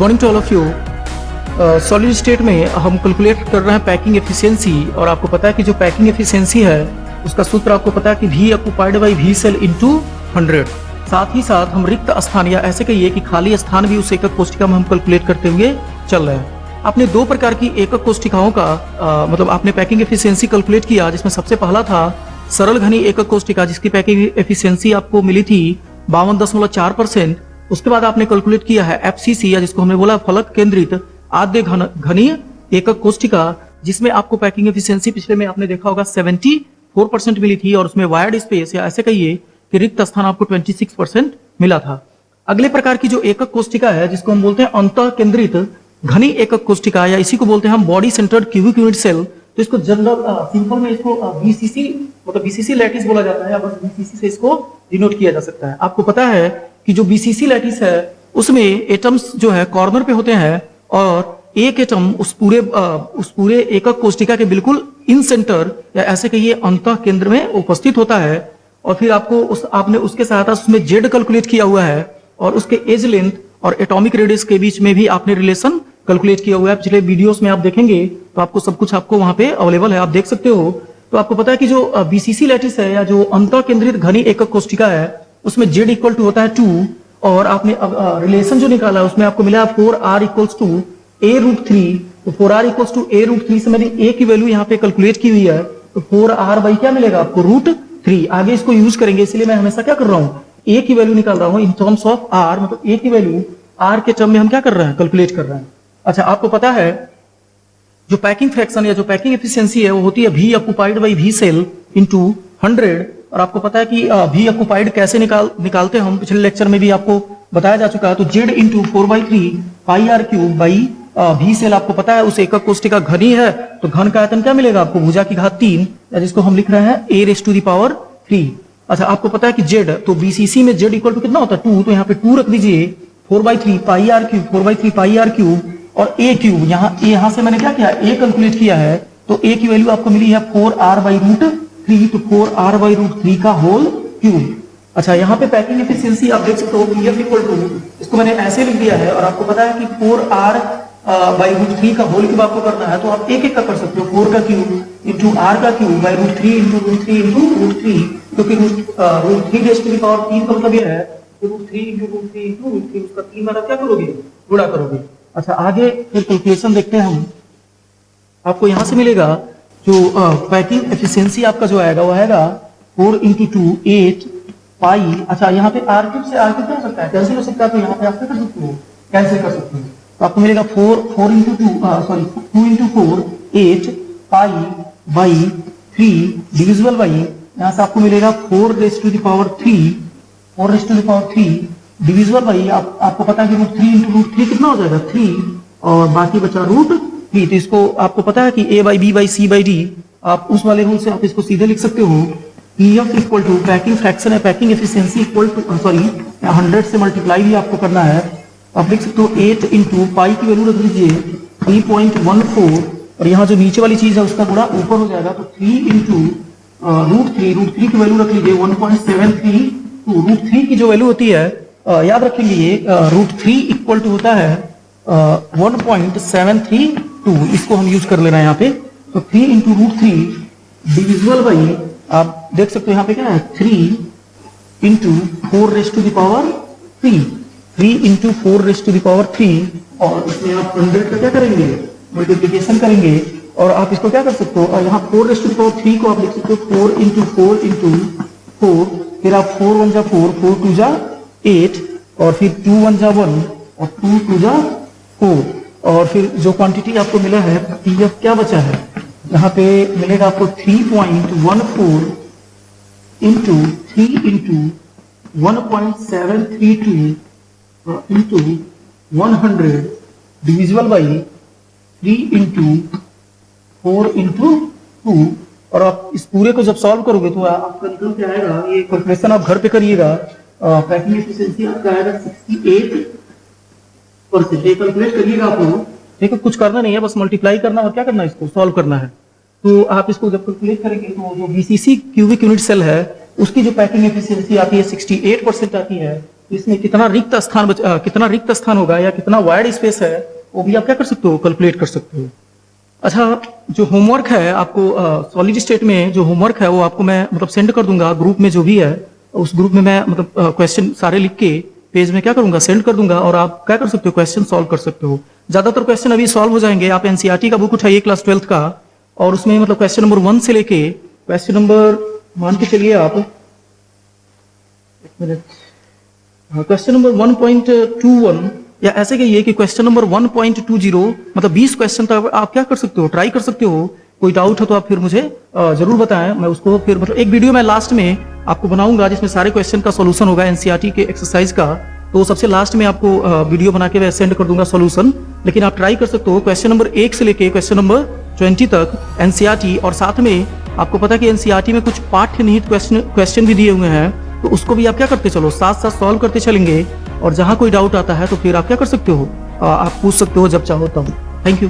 Morning to all of you. Solid state में हम calculate कर रहे हैं पैकिंग एफिशिएंसी, और आपको पता है कि जो पैकिंग एफिशिएंसी है उसका सूत्र आपको पता है कि V occupied by V cell into 100। साथ ही साथ हम रिक्त स्थान या ऐसे कहिए कि खाली स्थान भी उस एकक कोष्ठिका में हम कैलकुलेट करते हुए चल रहे हैं। आपने दो प्रकार की एकक कोष्ठिकाओं का मतलब आपने पैकिंग एफिशिएंसी कैलकुलेट किया, जिसमें सबसे पहला था सरल घनी एकक कोष्ठिका जिसकी पैकिंग एफिशिएंसी आपको मिली थी 52.4%। उसके बाद आपने कैलकुलेट किया है FCC या जिसको हमने बोला फलक केंद्रित आद्य घनीय एकक कोष्ठिका, जिसमें आपको पैकिंग एफिशिएंसी पिछले में आपने देखा होगा 74% मिली थी, और उसमें वायर्ड स्पेस या ऐसे कहिए कि रिक्त स्थान आपको 26% मिला था। अगले प्रकार की जो एकक कोष्ठिका है जिसको हम बोलते हैं अंतः केंद्रित घनी एकक कोष्ठिका, या इसी को बोलते हैं हम body centred cubic unit cell. तो इसको जनरल सिंपल में इसको BCC मतलब BCC लैटिस बोला जाता है, या बस BCC से इसको डिनोट किया जा सकता है। आपको पता है कि जो BCC लैटिस है उसमें एटम्स जो है कॉर्नर पे होते हैं, और एक एटम उस पूरे एकक कोष्ठिका के बिल्कुल इन सेंटर या ऐसे कहिए अंतः केंद्र में उपस्थित होता है। और फिर आपने उसके सहायता उसमें Z कैलकुलेट किया हुआ है, और उसके एज लेंथ और एटॉमिक रेडियस के बीच में भी आपने रिलेशन कैलकुलेट किया हुआ है। पिछले वीडियोस में आप देखेंगे तो आपको सब कुछ आपको वहां पे अवेलेबल है, आप देख सकते हो। तो आपको पता है कि जो BCC लैटिस है या जो अंतः केंद्रित घनी एकक कोष्ठिका है उसमें Z इक्वल टू होता है 2, और आपने रिलेशन जो निकाला है उसमें आपको मिला 4R इक्वल्स टू A√3। तो 4R इक्वल्स टू A√3 से मैंने A की वैल्यू यहाँ पे कैलकुलेट की हुई है, तो 4R बाई क्या मिलेगा आपको √3। आगे इसको यूज करेंगे, इसलिए मैं हमेशा क्या कर रहा हूँ A की वैल्यू निकाल रहा हूँ इन टर्म्स ऑफ R, मतलब A की वैल्यू R के टर्म में हम क्या कर रहे हैं कैलकुलेट कर रहे हैं। अच्छा, आपको पता है जो पैकिंग फ्रैक्शन या जो पैकिंग एफिशिएंसी है वो होती है V occupied by V cell into 100। और आपको पता है कि V ऑक्युपाइड कैसे निकालते हैं, हम पिछले लेक्चर में भी आपको बताया जा चुका है। तो Z into 4/3 pi R cube by V cell आपको पता है उस एकक कोष्ठिका घनी है, तो घन का आयतन क्या मिलेगा आपको भुजा की घात 3, या जिसको हम लिख रहे हैं A⁻3। अच्छा, आपको पता है कि Z, तो BCC में Z इक्वल टू कितना होता है 2, तो यहाँ पे 2 रख दीजिए। 4/3 pi R cube 4/3 pi R cube और A क्यूब, यहाँ से मैंने क्या किया A कैलकुलेट किया है, तो A की वैल्यू आपको मिली है 4R/√3, तो 4R/√3 का होल क्यूब। अच्छा, यहाँ पे पैकिंग एफिशिएंसी आप देख सकते हो F इक्वल टू, इसको मैंने ऐसे लिख दिया है, और आपको पता है कि 4R/√3 का होल क्यूब आपको करना है, तो आप एक एक का कर सकते हो, 4 का क्यूब इंटू R का क्यूब बाई √3 इंटू √3, क्योंकि √3 रेज़ टू द पावर 3 का मतलब यह है √3 इंटू √3 इंटू √3 उसका 3 बार क्या करोगे गुणा करोगे। अच्छा, आगे फिर कैलकुलेशन देखते हैं हम। आपको यहां से मिलेगा जो पैकिंग एफिशिएंसी आपका जो आएगा वो आएगा 4 इंटू 2 8 पाई। अच्छा, यहाँ पे R क्यूब से R क्यूब क्या हो सकता है, कैंसिल हो सकता है, तो यहाँ पे आप क्या कर सकते हो कैंसिल कर सकते हो। तो आपको मिलेगा 2 into 4 8 pi by 3 divisible by, यहाँ से आपको मिलेगा 4 raise to the power 3 divisible by आपको पता है कि √3 इंटू √3 कितना हो जाएगा 3, और बाकी बचा √3। तो इसको आपको पता है कि A/B/C/D, आप उस वाले रूल से आप इसको सीधे लिख सकते हो। PF equal to packing fraction है, पैकिंग एफिशिएंसी इक्वल टू 100 से मल्टीप्लाई भी आपको करना है। आप लिख सकते हो 8 इंटू पाई की वैल्यू रख लीजिए 3.14, और यहाँ जो नीचे वाली चीज है उसका गुणा ऊपर हो जाएगा, तो 3 इंटू √3 की वैल्यू रख लीजिए 1.732। √3 की जो वैल्यू होती है याद रखेंगे, ये √3 इक्वल टू होता है 1.732, इसको हम यूज कर ले रहे हैं यहाँ पे। तो 3 इंटू √3 डिविजिबल बाई, आप देख सकते हो यहाँ पे क्या है 3 into 4 raise to the power 3 into 4 raise to the power 3, और इसमें आप 100 का क्या करेंगे मल्टीप्लीकेशन करेंगे, और आप इसको क्या कर सकते हो, यहाँ 4 रेज़ टू द पावर 3 को आप लिख सकते हो 4 इंटू 4, फिर आप 4 1 जा 4, 4 2 जा 8, और फिर 2 1 जा 1, और 2 2 जा 4, और फिर जो क्वांटिटी आपको मिला है PF क्या बचा है, यहाँ पे मिलेगा आपको 3.14 into 3 into 1.732 into 100 divisible by 3 into 4 into 2, और आप इस पूरे को जब सॉल्व करोगे तो आपका निकल के आएगा, ये कैलकुलेशन आप घर पे करिएगा, पैकिंग एफिशिएंसी आपका आएगा 68%। ये कैलकुलेट करिएगा आप लोग, ठीक है, कुछ करना नहीं है, बस मल्टीप्लाई करना और क्या करना है इसको सॉल्व करना है। तो आप इसको जब कैलकुलेट करेंगे तो जो BCC क्यूबिक यूनिट सेल है उसकी जो पैकिंग एफिशिएंसी आती है 68% आती है, इसमें कितना रिक्त स्थान होगा या कितना वाइड स्पेस है, वो भी आप क्या कर सकते हो, कैलकुलेट कर सकते हो। अच्छा, जो होमवर्क है आपको सॉलिड स्टेट में जो होमवर्क है वो आपको मैं मतलब सेंड कर दूंगा ग्रुप में, जो भी है उस ग्रुप में मैं मतलब क्वेश्चन सारे लिख के पेज में क्या करूंगा, सेंड कर दूंगा, और आप क्या कर सकते हो, क्वेश्चन सॉल्व कर सकते हो। ज्यादातर क्वेश्चन अभी सॉल्व हो जाएंगे। आप एनसीईआरटी का बुक उठाइए क्लास 12th का, और उसमें मतलब क्वेश्चन नंबर 1 से लेके क्वेश्चन नंबर, मान के चलिए आप, एक मिनट, क्वेश्चन नंबर 1.21 या ऐसे कहिए कि क्वेश्चन नंबर 1.20, मतलब 20 क्वेश्चन तक आप क्या कर सकते हो, ट्राई कर सकते हो। कोई डाउट हो तो आप फिर मुझे जरूर बताएं, मैं उसको फिर मतलब एक वीडियो मैं लास्ट में आपको बनाऊंगा जिसमें सारे क्वेश्चन का सॉल्यूशन होगा एनसीईआरटी के एक्सरसाइज का। तो सबसे लास्ट में आपको वीडियो बना के मैं सेंड कर दूंगा सॉल्यूशन। लेकिन आप ट्राई कर सकते हो क्वेश्चन नंबर 1 से लेके क्वेश्चन नंबर 20 तक एनसीईआरटी, और साथ में आपको पता है कि एनसीईआरटी में कुछ पाठ्य निहित क्वेश्चन भी दिए हुए हैं, तो उसको भी आप क्या करते चलो, साथ साथ सॉल्व करते चलेंगे। और जहां कोई डाउट आता है तो फिर आप क्या कर सकते हो, आप पूछ सकते हो जब चाहो तब। Thank you.